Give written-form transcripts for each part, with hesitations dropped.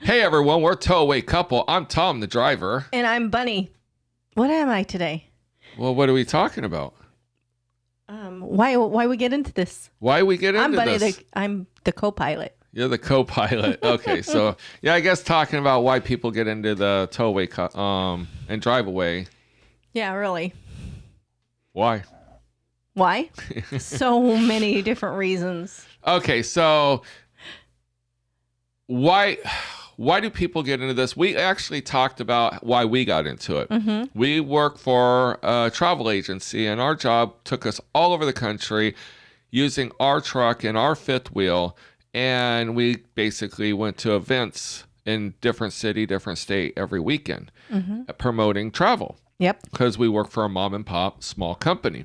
Hey everyone, we're TowawayCouple. I'm Tom, the driver. And I'm Bunny. What am I today? Well, what are we talking about? Why we get into this? Why we get into I'm Bunny. this? I'm the co-pilot. You're the co-pilot. Okay, so yeah, I guess talking about why people get into the towaway and drive away. Yeah, really. Why? Why? So many different reasons. Okay, so why do people get into this? We actually talked about why we got into it. Mm-hmm. We work for a travel agency, and our job took us all over the country using our truck and our fifth wheel, and we basically went to events in different city, different state every weekend, promoting travel. Yep. Because we work for a mom and pop small company.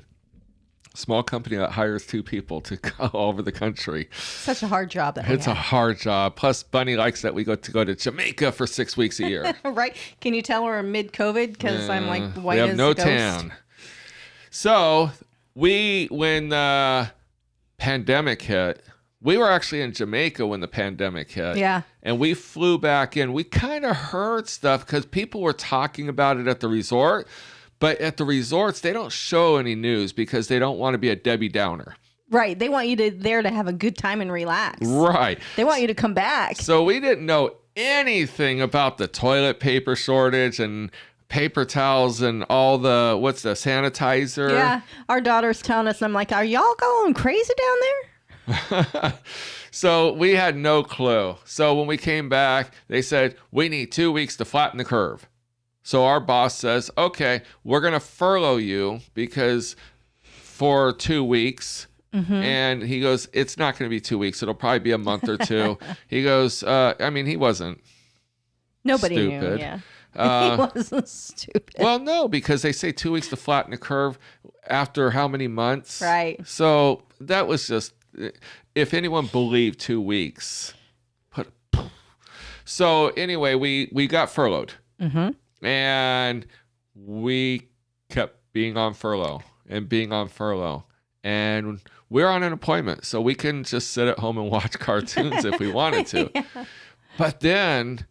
Small company that hires 2 people to go all over the country. Such a hard job. It's a hard job. Plus, Bunny likes that we go to Jamaica for 6 weeks a year. Right? Can you tell we're mid-COVID? Because I'm like white we have as no a ghost. tan. So when the pandemic hit, we were actually in Jamaica when the pandemic hit. Yeah. And we flew back in. We kind of heard stuff because people were talking about it at the resort. But at the resorts, they don't show any news because they don't want to be a Debbie Downer. Right. They want you there to have a good time and relax. Right. They want you to come back. So we didn't know anything about the toilet paper shortage and paper towels and all the, what's the sanitizer? Yeah. Our daughter's telling us, and I'm like, are y'all going crazy down there? So we had no clue. So when we came back, they said, we need 2 weeks to flatten the curve. So our boss says, okay, we're going to furlough you because for 2 weeks. Mm-hmm. And he goes, it's not going to be 2 weeks. It'll probably be a month or two. He goes, he wasn't Nobody stupid. knew, yeah. He wasn't stupid. Well, no, because they say 2 weeks to flatten the curve after how many months? Right. So that was just, if anyone believed 2 weeks. So anyway, we got furloughed. Mm-hmm. And we kept being on furlough. And we're on an appointment, so we couldn't just sit at home and watch cartoons if we wanted to. Yeah. But then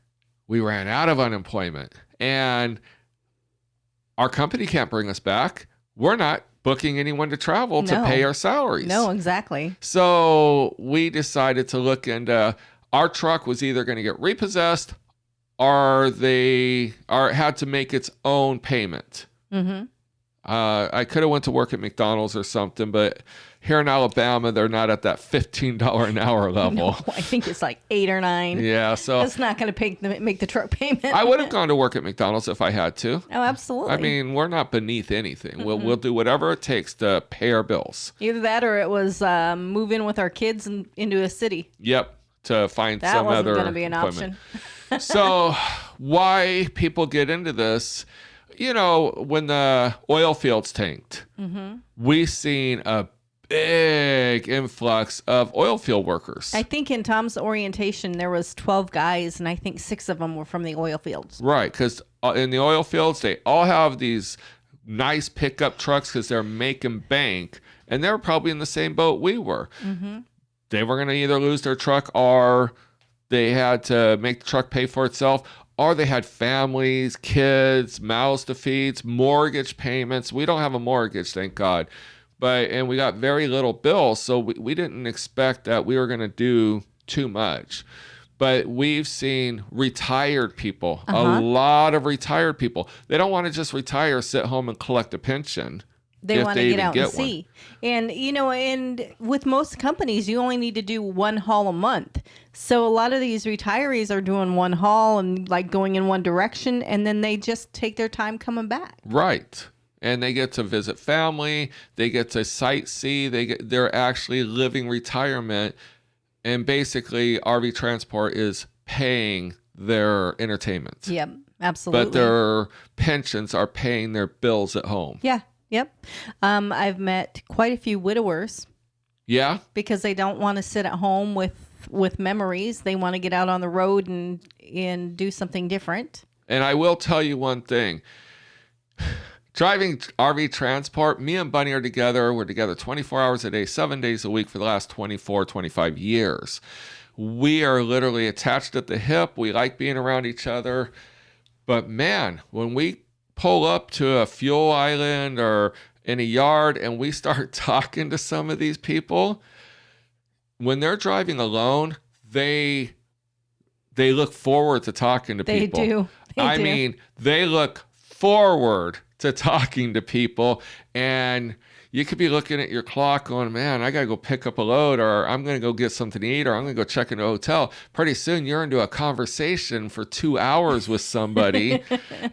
we ran out of unemployment, and our company can't bring us back. We're not booking anyone to travel to pay our salaries. No, exactly. So we decided to look into our truck was either going to get repossessed or they had to make its own payment. Mm-hmm. I could have went to work at McDonald's or something, but here in Alabama, they're not at that $15 an hour level. No, I think it's like 8 or 9. Yeah, so it's not going to make the truck payment. I would have gone to work at McDonald's if I had to. Oh, absolutely. I mean, we're not beneath anything. Mm-hmm. We'll do whatever it takes to pay our bills. Either that or it was move in with our kids into a city. Yep, to find that some other wasn't going to be an option. So why people get into this, when the oil fields tanked, we've seen a big influx of oil field workers. I think in Tom's orientation, there was 12 guys, and I think 6 of them were from the oil fields. Right, because in the oil fields, they all have these nice pickup trucks because they're making bank, and they were probably in the same boat we were. Mm-hmm. They were going to either lose their truck or they had to make the truck pay for itself, or they had families, kids, mouths to feed, mortgage payments. We don't have a mortgage, thank God. And we got very little bills, so we didn't expect that we were going to do too much. But we've seen retired people, a lot of retired people. They don't want to just retire, sit home and collect a pension. They want to get out and see. And, and with most companies, you only need to do 1 haul a month. So a lot of these retirees are doing 1 haul and like going in one direction, and then they just take their time coming back. Right. And they get to visit family. They get to sightsee. They're actually living retirement. And basically, RV Transport is paying their entertainment. Yep, absolutely. But their pensions are paying their bills at home. Yeah. Yep. I've met quite a few widowers. Yeah. Because they don't want to sit at home with memories. They want to get out on the road and do something different. And I will tell you one thing. driving RV transport, me and Bunny are together. We're together 24 hours a day, 7 days a week for the last 24, 25 years. We are literally attached at the hip. We like being around each other. But man, when we pull up to a fuel island or in a yard and we start talking to some of these people, when they're driving alone, they look forward to talking to people. They do. I mean, they look forward to talking to people, and you could be looking at your clock going, man, I got to go pick up a load, or I'm going to go get something to eat, or I'm going to go check into a hotel. Pretty soon you're into a conversation for 2 hours with somebody.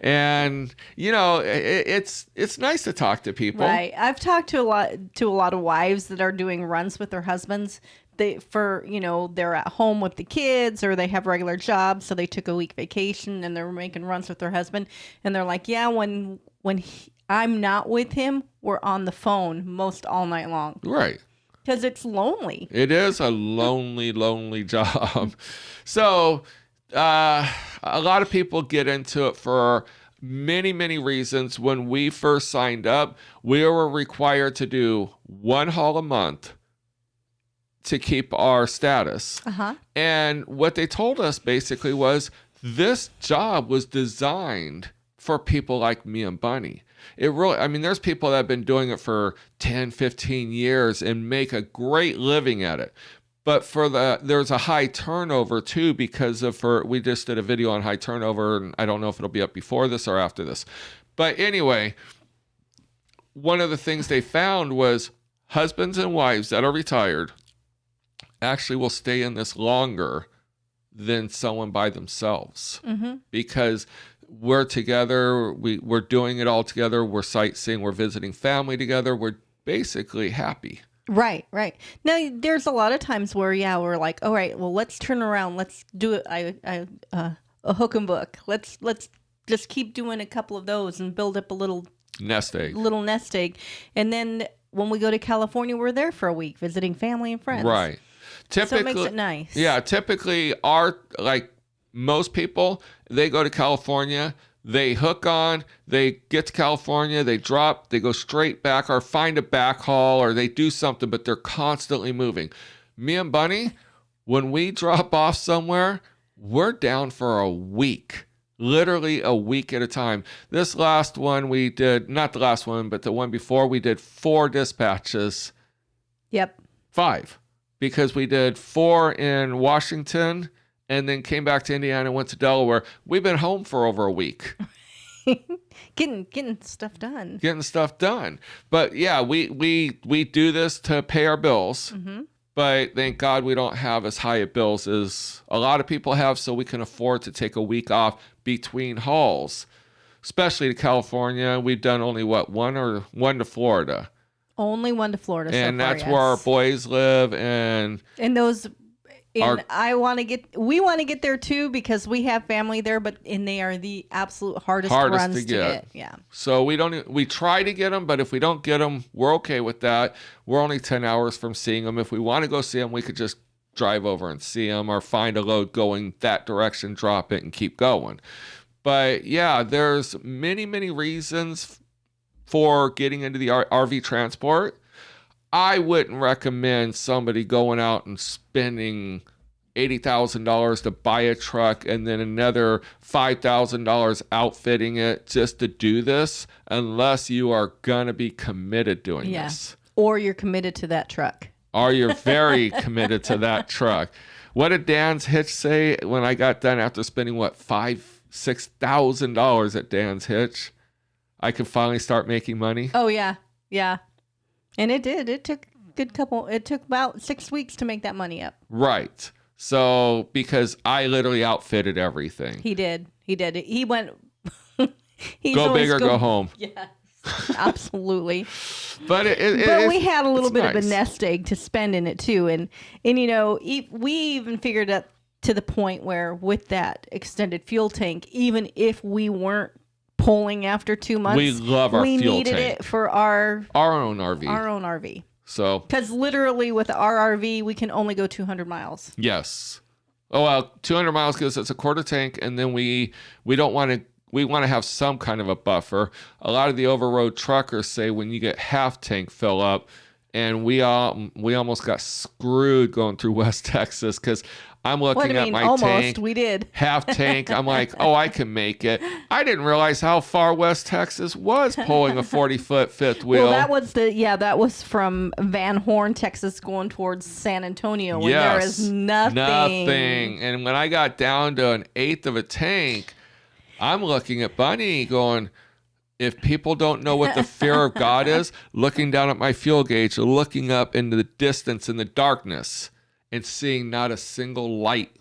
And, you know, it's nice to talk to people. Right. I've talked to a lot of wives that are doing runs with their husbands. They're at home with the kids, or they have regular jobs, so they took a week vacation and they're making runs with their husband, and they're like, yeah, when I'm not with him, we're on the phone most all night long. Right. Because it's lonely. It is a lonely job. So a lot of people get into it for many reasons. When we first signed up, we were required to do 1 haul a month to keep our status. And what they told us basically was this job was designed for people like me and Bunny. It really, I mean, there's people that have been doing it for 10, 15 years and make a great living at it. But there's a high turnover too, because we just did a video on high turnover, and I don't know if it'll be up before this or after this. But anyway, one of the things they found was husbands and wives that are retired actually will stay in this longer than someone by themselves, because we're together, we're doing it all together, we're sightseeing, we're visiting family together, we're basically happy. Right. Now, there's a lot of times where, we're like, all right, well, let's turn around, let's do a hook and book. Let's just keep doing a couple of those and build up a little nest egg. And then when we go to California, we're there for a week visiting family and friends. Right. Typically, so it makes it nice. Yeah, typically most people, they go to California, they hook on, they get to California, they drop, they go straight back or find a back haul, or they do something, but they're constantly moving. Me and Bunny, when we drop off somewhere, we're down for a week. Literally a week at a time. This last one we did, not the last one, but the one before, we did 4 dispatches. Yep. 5. Because we did 4 in Washington and then came back to Indiana and went to Delaware. We've been home for over a week. Getting stuff done. But yeah, we do this to pay our bills. But thank God we don't have as high a bills as a lot of people have, so we can afford to take a week off between hauls, especially to California. We've done only one to Florida. Only 1 to Florida, and so far, that's where our boys live, and those. And we want to get there too, because we have family there, and they are the absolute hardest runs to get. Yeah. So we try to get them, but if we don't get them, we're okay with that. We're only 10 hours from seeing them. If we want to go see them, we could just drive over and see them, or find a load going that direction, drop it, and keep going. But yeah, there's many reasons for getting into the RV transport. I wouldn't recommend somebody going out and spending $80,000 to buy a truck and then another $5,000 outfitting it just to do this, unless you are going to be committed doing this. Or you're committed to that truck. Or you're very committed to that truck. What did Dan's Hitch say when I got done after spending, $6,000 at Dan's Hitch? I could finally start making money. Oh, yeah. And it did. It took about 6 weeks to make that money up. Right. So, because I literally outfitted everything. He did. He went. Go big or go home. Yeah. Absolutely. But we had a little bit of a nest egg to spend in it too. And we even figured out to the point where, with that extended fuel tank, even if we weren't pulling after 2 months, we love our fuel tank. We needed it for our own RV. So, because literally with our RV, we can only go 200 miles. Yes. Oh, well, 200 miles because it's a quarter tank, and then we don't want to we want to have some kind of a buffer. A lot of the over-road truckers say when you get half tank fill up, and we almost got screwed going through West Texas because I'm looking at my tank. We did. Half tank. I'm like, oh, I can make it. I didn't realize how far West Texas was pulling a 40-foot fifth wheel. Well, that was from Van Horn, Texas, going towards San Antonio, when there is nothing. Nothing. And when I got down to an eighth of a tank, I'm looking at Bunny going, if people don't know what the fear of God is, looking down at my fuel gauge, looking up into the distance in the darkness and seeing not a single light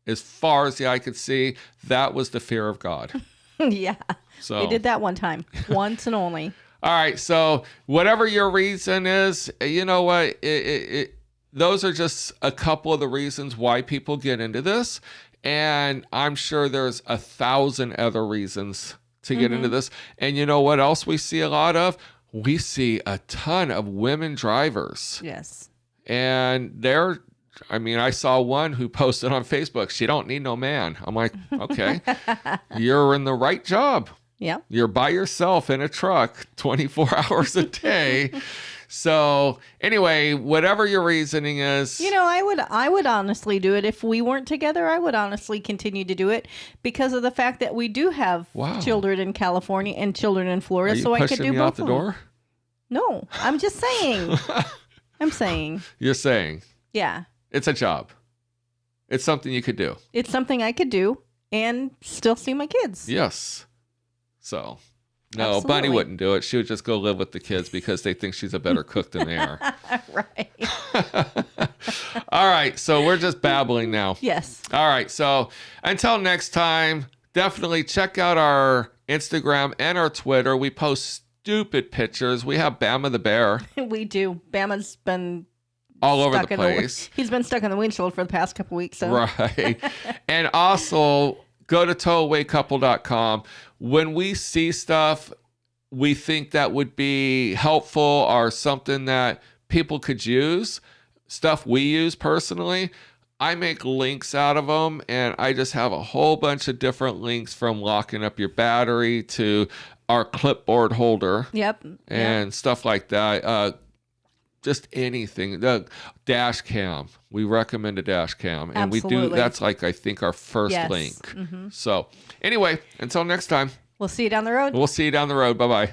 as far as the eye could see, that was the fear of God. Yeah. So we did that one time, once and only. All right. So whatever your reason is, you know what? Those are just a couple of the reasons why people get into this. And I'm sure there's 1,000 other reasons to get into this. And you know what else we see a lot of? We see a ton of women drivers. Yes. And I saw one who posted on Facebook, she don't need no man. I'm like, okay, you're in the right job. Yeah. You're by yourself in a truck 24 hours a day. So anyway, whatever your reasoning is. I would honestly do it if we weren't together. I would honestly continue to do it because of the fact that we do have children in California and children in Florida. So I could do both out the door? No, I'm just saying. I'm saying. You're saying. Yeah. It's a job. It's something you could do. It's something I could do and still see my kids. Yes. So. No, Absolutely. Bunny wouldn't do it. She would just go live with the kids because they think she's a better cook than they are. Right. All right. So we're just babbling now. Yes. All right. So until next time, definitely check out our Instagram and our Twitter. We post stupid pictures. We have Bama the bear. We do. Bama's been all over the place. He's been stuck in the windshield for the past couple weeks. So. Right. And also go to TowawayCouple.com. When we see stuff we think that would be helpful or something that people could use, stuff we use personally, I make links out of them, and I just have a whole bunch of different links from locking up your battery to our clipboard holder. Yep. And stuff like that. Just anything. The dash cam. We recommend a dash cam. And Absolutely. we do, that's like, I think, our first link. So anyway, until next time. We'll see you down the road. We'll see you down the road. Bye-bye.